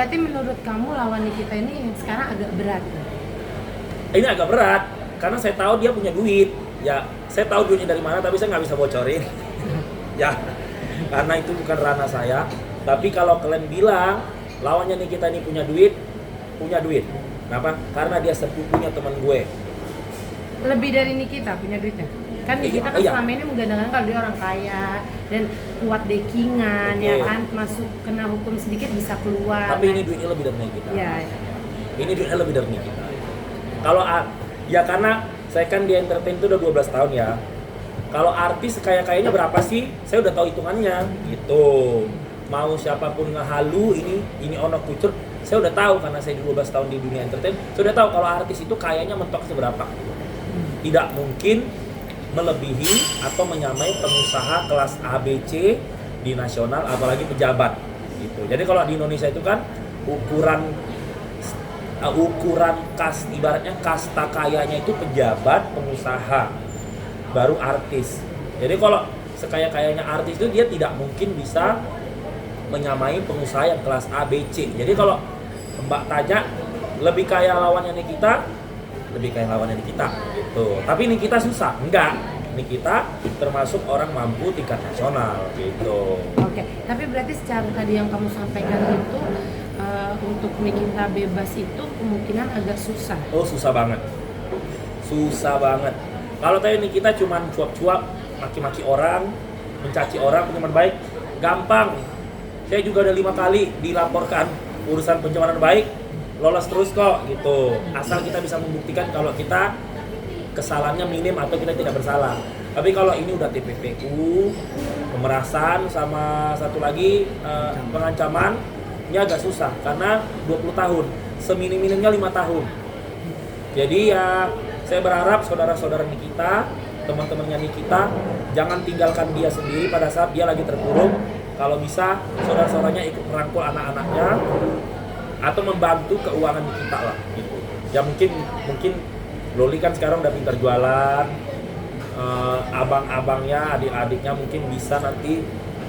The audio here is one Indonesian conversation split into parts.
Berarti menurut kamu lawan Nikita ini yang sekarang agak berat? Ini agak berat karena saya tahu dia punya duit. Ya, saya tahu duitnya dari mana tapi saya nggak bisa bocorin. Ya, karena itu bukan ranah saya. Tapi kalau kalian bilang lawannya Nikita ini punya duit. Kenapa? Karena dia sepupunya teman gue. Lebih dari Nikita punya duitnya? Kan Nikita kan Iya. selama ini menggadang-gadang kalau dia orang kaya dan kuat backingan, ya kan, masuk kena hukum sedikit bisa keluar. Tapi ini duitnya lebih dari Nikita. Ya. Ini duitnya lebih dari Nikita. Kalau ya karena saya kan di entertain itu udah 12 tahun ya. Kalau artis kayaknya berapa sih? Saya udah tahu hitungannya gitu. Mau siapapun ngehalu ini ono kucur, saya udah tahu karena saya 12 tahun di dunia entertain. Saya udah tahu kalau artis itu kayaknya mentok seberapa. Tidak mungkin melebihi atau menyamai pengusaha kelas ABC di nasional, apalagi pejabat gitu. Jadi kalau di Indonesia itu kan ukuran ibaratnya kasta kayanya itu pejabat, pengusaha, baru artis. Jadi kalau sekaya-kayanya artis itu dia tidak mungkin bisa menyamai pengusaha yang kelas ABC. Jadi kalau Mbak tanya lebih kaya lawannya Nikita gitu. Tapi Nikita susah? Enggak. Nikita termasuk orang mampu tingkat nasional gitu. Oke, tapi berarti secara tadi yang kamu sampaikan itu untuk Nikita bebas itu kemungkinan agak susah. Oh, susah banget. Kalau tadi Nikita cuman cuap-cuap, maki-maki orang, mencaci orang, pencemaran baik, gampang. Saya juga udah 5 kali dilaporkan urusan pencemaran baik, lolos terus kok gitu. Asal kita bisa membuktikan kalau kita kesalahannya minim atau kita tidak bersalah. Tapi kalau ini udah TPPU, pemerasan sama satu lagi pengancaman, ini agak susah karena 20 tahun, seminim-minimnya 5 tahun. Jadi ya saya berharap saudara-saudara Nikita, teman-temannya Nikita, jangan tinggalkan dia sendiri pada saat dia lagi terpuruk. Kalau bisa saudara-saudaranya ikut merangkul anak-anaknya atau membantu keuangan Nikita lah gitu. Ya mungkin Loli kan sekarang udah pintar jualan, abang-abangnya, adik-adiknya mungkin bisa nanti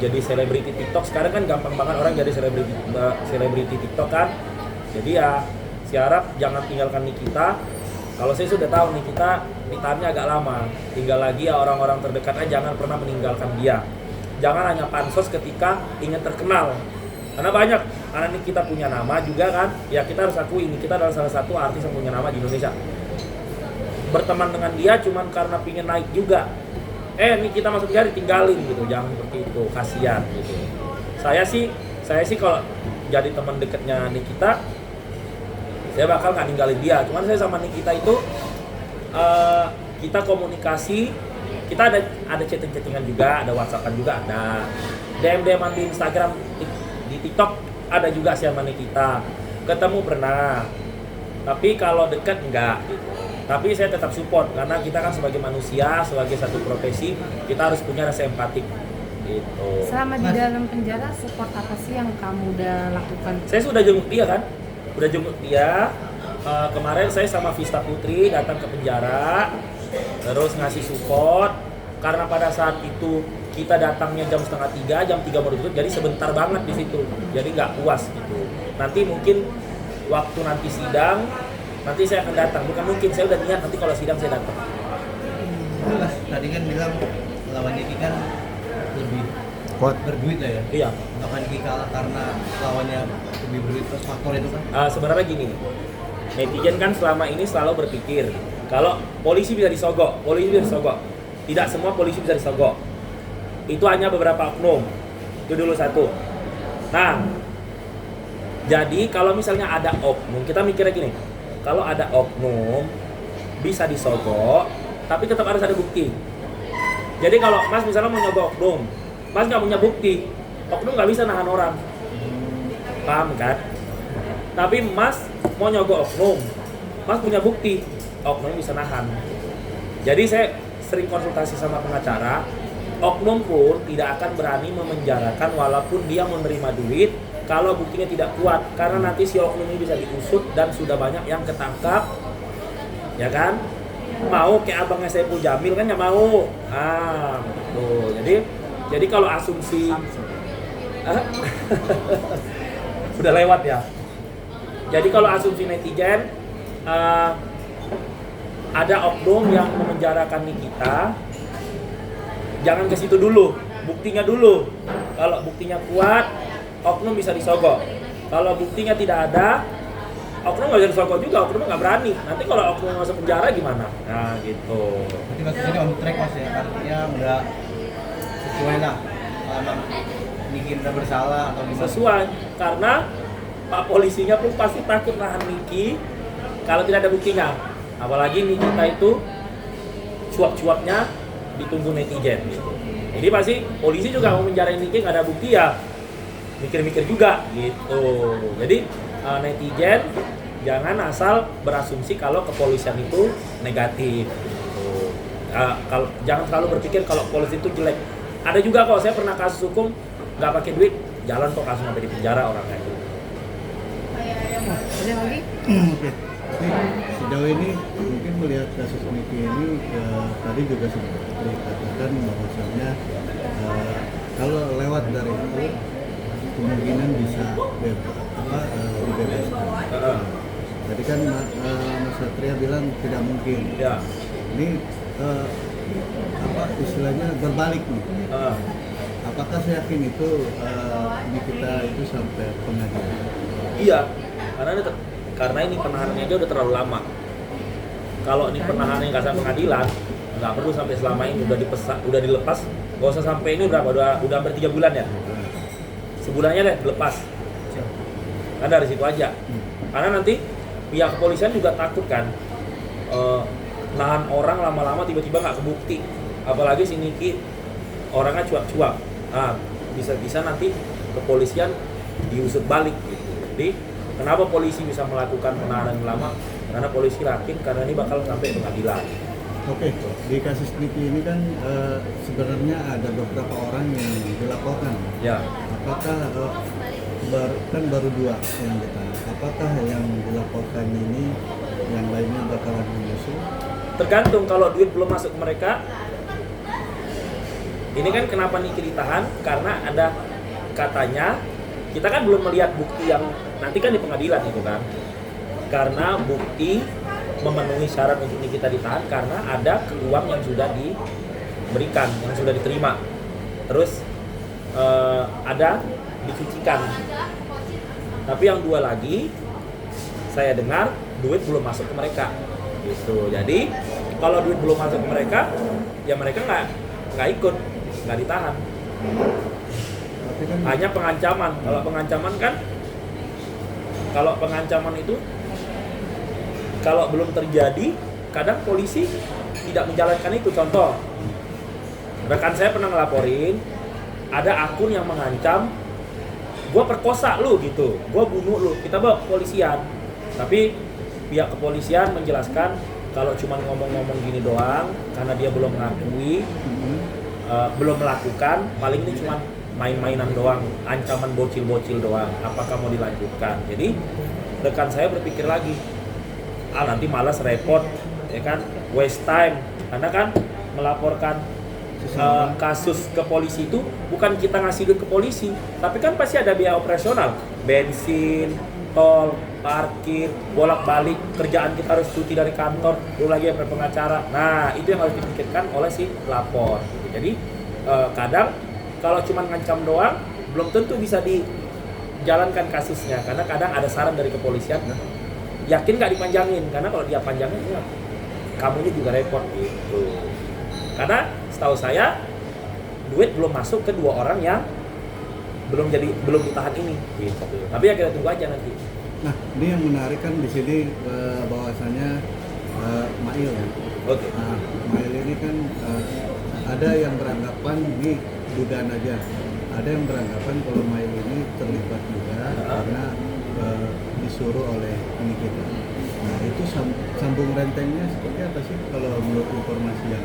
jadi selebriti TikTok. Sekarang kan gampang banget orang jadi selebriti TikTok kan. Jadi ya saya harap jangan tinggalkan Nikita. Kalau saya sudah tahu Nikita ditahannya agak lama, tinggal lagi ya orang-orang terdekatnya jangan pernah meninggalkan dia. Jangan hanya pansos ketika ingin terkenal. Karena banyak, karena Nikita punya nama juga kan. Ya kita harus akui Nikita adalah salah satu artis yang punya nama di Indonesia. Berteman dengan dia cuman karena pingin naik juga. Nikita masuk dia ditinggalin gitu. Jangan seperti itu, kasihan gitu. Saya sih kalau jadi teman dekatnya Nikita, saya bakal nggak ninggalin dia. Cuman saya sama Nikita itu kita komunikasi, kita ada chatting-chattingan juga, ada WhatsAppan juga, ada DM-an di Instagram, di TikTok ada juga sih sama Nikita. Ketemu pernah, tapi kalau dekat enggak gitu. Tapi saya tetap support karena kita kan sebagai manusia, sebagai satu profesi, kita harus punya rasa empatik gitu. Selama di dalam penjara, support apa sih yang kamu udah lakukan? Saya sudah jenguk dia kan, kemarin saya sama Vista Putri datang ke penjara, terus ngasih support karena pada saat itu kita datangnya jam 2:30, jam 3 baru tutup, jadi sebentar banget di situ, jadi nggak puas gitu. Nanti mungkin waktu nanti sidang, nanti saya akan datang, bukan mungkin, saya udah niat nanti kalau sidang saya datang. Mas, tadi kan bilang lawan Niki kan lebih kuat berduit lah ya. Iya. Lawan Niki kalah karena lawannya lebih berduit, terus faktor itu kan? Sebenarnya gini, netizen kan selama ini selalu berpikir kalau polisi bisa disogok. Tidak semua polisi bisa disogok. Itu hanya beberapa oknum. Itu dulu satu. Nah, jadi kalau misalnya ada oknum, kita mikirnya gini, kalau ada oknum bisa disogok, tapi tetap harus ada bukti. Jadi kalau Mas misalnya mau nyogok oknum, Mas nggak punya bukti, oknum nggak bisa nahan orang, paham kan? Tapi Mas mau nyogok oknum, Mas punya bukti, oknum bisa nahan. Jadi saya sering konsultasi sama pengacara, oknum pun tidak akan berani memenjarakan walaupun dia menerima duit kalau buktinya tidak kuat, karena nanti si oknum ini bisa diusut dan sudah banyak yang ketangkap, ya kan? Mau kayak abangnya Saipul Jamil kan nggak mau, tuh. Jadi kalau asumsi udah lewat ya. Jadi kalau asumsi netizen, ada oknum yang memenjarakan Nikita, jangan ke situ dulu, buktinya dulu. Kalau buktinya kuat, oknum bisa disogok. Kalau buktinya tidak ada, oknum nggak bisa disogok juga, oknum nggak berani. Nanti kalau oknum masuk penjara gimana? Nah gitu. Berarti kasus ini on track mas ya, artinya udah sesuai lah. Kalau Niki udah bersalah atau gimana? Sesuai, karena Pak polisinya pun pasti takut nahan Niki kalau tidak ada buktinya. Apalagi Nikita itu cuap-cuapnya ditunggu netizen gitu. Jadi pasti polisi juga mau menjarain Niki nggak ada bukti ya mikir-mikir juga gitu. Jadi netizen jangan asal berasumsi kalau kepolisian itu negatif gitu. Kalau jangan selalu berpikir kalau polisi itu jelek. Ada juga kok, saya pernah kasus hukum nggak pakai duit jalan kok kasus sampai di penjara orangnya itu. Ada lagi? Oke. Sejauh ini mungkin melihat kasus Niki ini tadi juga sempat dikatakan bahwasannya kalau lewat dari itu kemungkinan bisa dibebaskan. Tadi kan Mas Satria bilang tidak mungkin. Ya. Ini istilahnya berbalik nih. Apakah saya yakin itu Nikita itu sampai pengadilan? Iya, karena ini penahanannya aja udah terlalu lama. Kalau ini penahanannya nggak sampai pengadilan, nggak perlu sampai selama ini udah dilepas. Nggak usah sampai ini udah hampir 3 bulan ya. Sebulannya deh dilepas. Kan dari situ aja. Karena nanti pihak kepolisian juga takut kan, nahan orang lama-lama tiba-tiba nggak kebukti. Apalagi si Niki orangnya cuap-cuap. Nah, bisa nanti kepolisian diusut balik gitu. Jadi kenapa polisi bisa melakukan penahanan lama? Karena polisi yakin karena ini bakal sampai pengadilan. Oke, di kasus Niki ini kan sebenarnya ada beberapa orang yang dilaporkan. Ya. Apakah kan baru 2 yang ditahan? Apakah yang dilaporkan ini yang lainnya bakalan menyusul? Tergantung, kalau duit belum masuk ke mereka. Ini kan kenapa Niki ditahan? Karena ada katanya kita kan belum melihat bukti yang nanti kan di pengadilan itu kan. Karena bukti memenuhi syarat untuk Nikita ditahan karena ada uang yang sudah diberikan, yang sudah diterima. Terus ada dicucikan. Tapi yang 2 lagi saya dengar duit belum masuk ke mereka. Gitu. Jadi kalau duit belum masuk ke mereka, ya mereka nggak ikut, nggak ditahan. Tapi kan Hanya pengancaman. Kalau pengancaman itu kalau belum terjadi, kadang polisi tidak menjalankan itu. Contoh, rekan saya pernah ngelaporin ada akun yang mengancam, gua perkosa lu gitu, gua bunuh lu, kita bawa kepolisian. Tapi pihak kepolisian menjelaskan kalau cuma ngomong-ngomong gini doang, karena dia belum mengakui, belum melakukan, paling ini cuma main-mainan doang, ancaman bocil-bocil doang, apakah mau dilanjutkan. Jadi rekan saya berpikir lagi, nanti malas repot, ya kan, waste time, karena kan melaporkan kasus ke polisi itu bukan kita ngasih duit ke polisi, tapi kan pasti ada biaya operasional, bensin, tol, parkir, bolak-balik, kerjaan kita harus cuti dari kantor, belum lagi ada pengacara. Nah, itu yang harus dipikirkan oleh si pelapor. Jadi kadang kalau cuma ngancam doang belum tentu bisa dijalankan kasusnya, karena kadang ada saran dari kepolisian, yakin nggak dipanjangin, karena kalau dia panjangin ya kamunya juga repot gitu. Karena setahu saya duit belum masuk ke 2 orang yang belum ditahan ini gitu. Tapi ya kita tunggu aja nanti. nah, ini yang menarik kan di sini bahwasannya Mail ya. Oke. Nah, Mail ini kan ada yang beranggapan ini dugaan aja. Ada yang beranggapan kalau Mail ini terlibat juga karena disuruh oleh Nikita. Nah, itu sambung rentengnya seperti apa sih kalau menurut informasi yang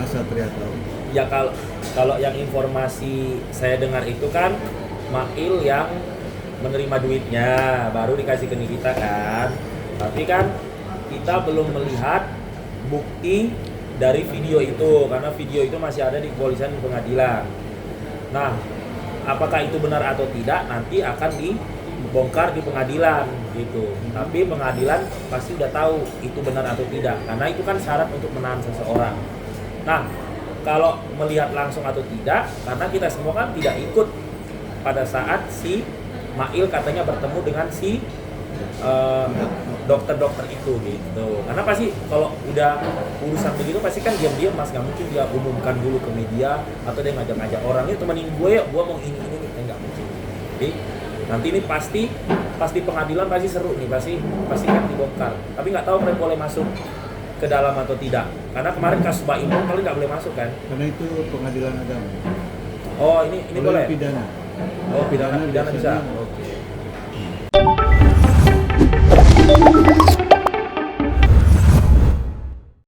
Mas Satria tahu? Ya kalau yang informasi saya dengar itu kan Mail yang menerima duitnya baru dikasih ke Nikita kan. Tapi kan kita belum melihat bukti dari video itu, karena video itu masih ada di kepolisian pengadilan. Nah, apakah itu benar atau tidak nanti akan bongkar di pengadilan gitu. Tapi pengadilan pasti udah tahu itu benar atau tidak, karena itu kan syarat untuk menahan seseorang. Nah, kalau melihat langsung atau tidak, karena kita semua kan tidak ikut pada saat si Mail katanya bertemu dengan si dokter-dokter itu gitu. Karena pasti kalau udah urusan begitu pasti kan diam-diam Mas, nggak mungkin dia umumkan dulu ke media atau dia ngajak-ngajak orang, ini temenin gue ya, gue mau ini nggak mungkin. Jadi nanti ini pasti pengadilan pasti seru nih, pasti kan dibongkar. Tapi nggak tahu mereka boleh masuk ke dalam atau tidak. Karena kemarin kasus Mbak Imong paling nggak boleh masuk kan? Karena itu pengadilan agama. Oh ini boleh? Pidana. Oh pidana bisa. Oke.